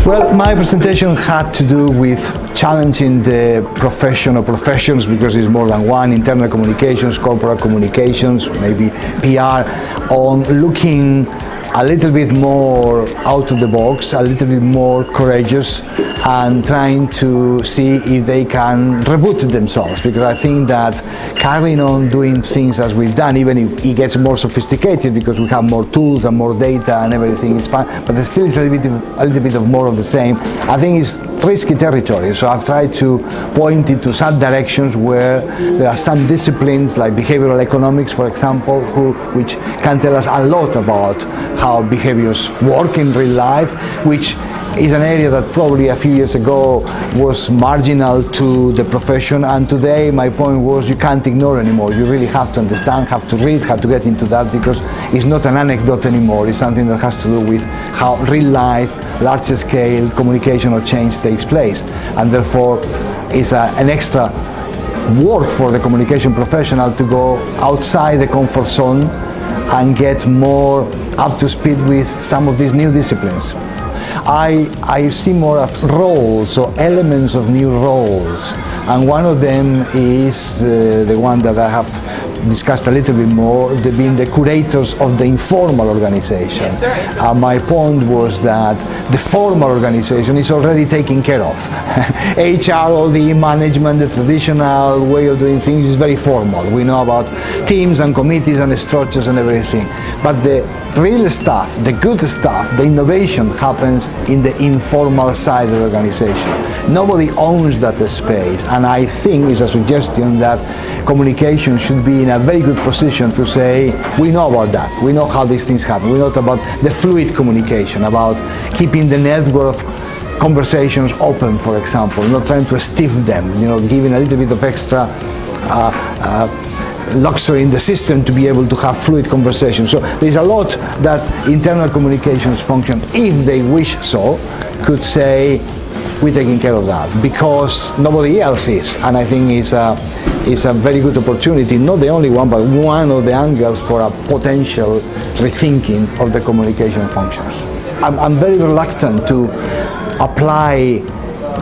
Well, my presentation had to do with challenging the profession or professions, because it's more than one: internal communications, corporate communications, maybe PR, on looking a little bit more out of the box, a little bit more courageous, and trying to see if they can reboot themselves, because I think that carrying on doing things as we've done, even if it gets more sophisticated because we have more tools and more data and everything is fine, but there still is a little bit of more of the same. I think it's risky territory, so I've tried to point into some directions where there are some disciplines like behavioral economics, for example, which can tell us a lot about how behaviors work in real life, which is an area that probably a few years ago was marginal to the profession, and today my point was you can't ignore anymore. You really have to understand, have to read, have to get into that, because it's not an anecdote anymore. It's something that has to do with how real life, larger scale communication or change takes place, and therefore it's an extra work for the communication professional to go outside the comfort zone and get more up to speed with some of these new disciplines. I see more of roles or elements of new roles, and one of them is the one that I have discussed a little bit more, being the curators of the informal organization. Yes, my point was that the formal organization is already taken care of. HR, all the management, the traditional way of doing things is very formal. We know about teams and committees and structures and everything. But the real stuff, the good stuff, the innovation happens in the informal side of the organization. Nobody owns that space, and I think it's a suggestion that communication should be in a very good position to say, we know about that, we know how these things happen, we know about the fluid communication, about keeping the network of conversations open, for example, not trying to stiff them, giving a little bit of extra luxury in the system to be able to have fluid conversations. So there's a lot that internal communications function, if they wish so, could say, we're taking care of that, because nobody else is. And I think it's a very good opportunity, not the only one, but one of the angles for a potential rethinking of the communication functions. I'm very reluctant to apply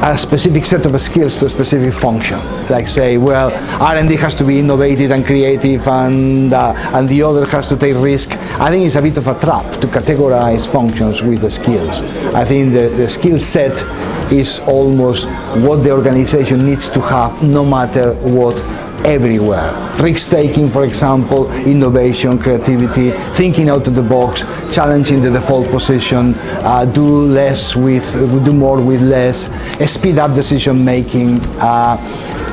a specific set of skills to a specific function, like say, well, R&D has to be innovative and creative, and the other has to take risk. I think it's a bit of a trap to categorize functions with the skills. I think the skill set is almost what the organization needs to have, no matter what, everywhere. Risk-taking, for example, innovation, creativity, thinking out of the box, challenging the default position, do more with less, speed up decision-making,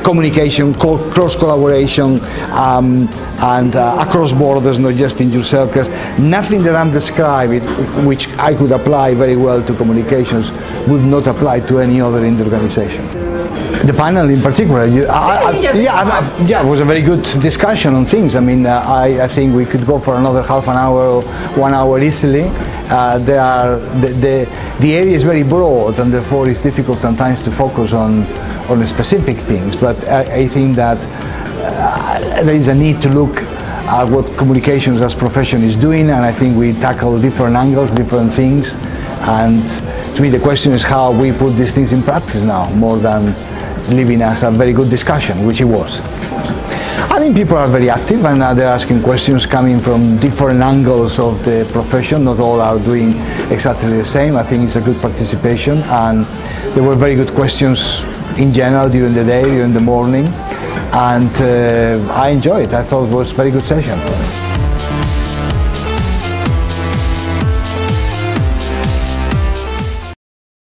communication, cross-collaboration, and across borders, not just in your circles. Nothing that I'm describing, which I could apply very well to communications, would not apply to any other in the organization. The panel in particular, it was a very good discussion on things. I mean, I think we could go for another half an hour or 1 hour easily. The area is very broad, and therefore it's difficult sometimes to focus on specific things. But I think that there is a need to look at what communications as profession is doing, and I think we tackle different angles, different things. And to me, the question is how we put these things in practice now, more than leaving us a very good discussion, which it was. I think people are very active, and they're asking questions coming from different angles of the profession. Not all are doing exactly the same. I think it's a good participation, and there were very good questions in general during the day, during the morning, and I enjoyed it. I thought it was a very good session.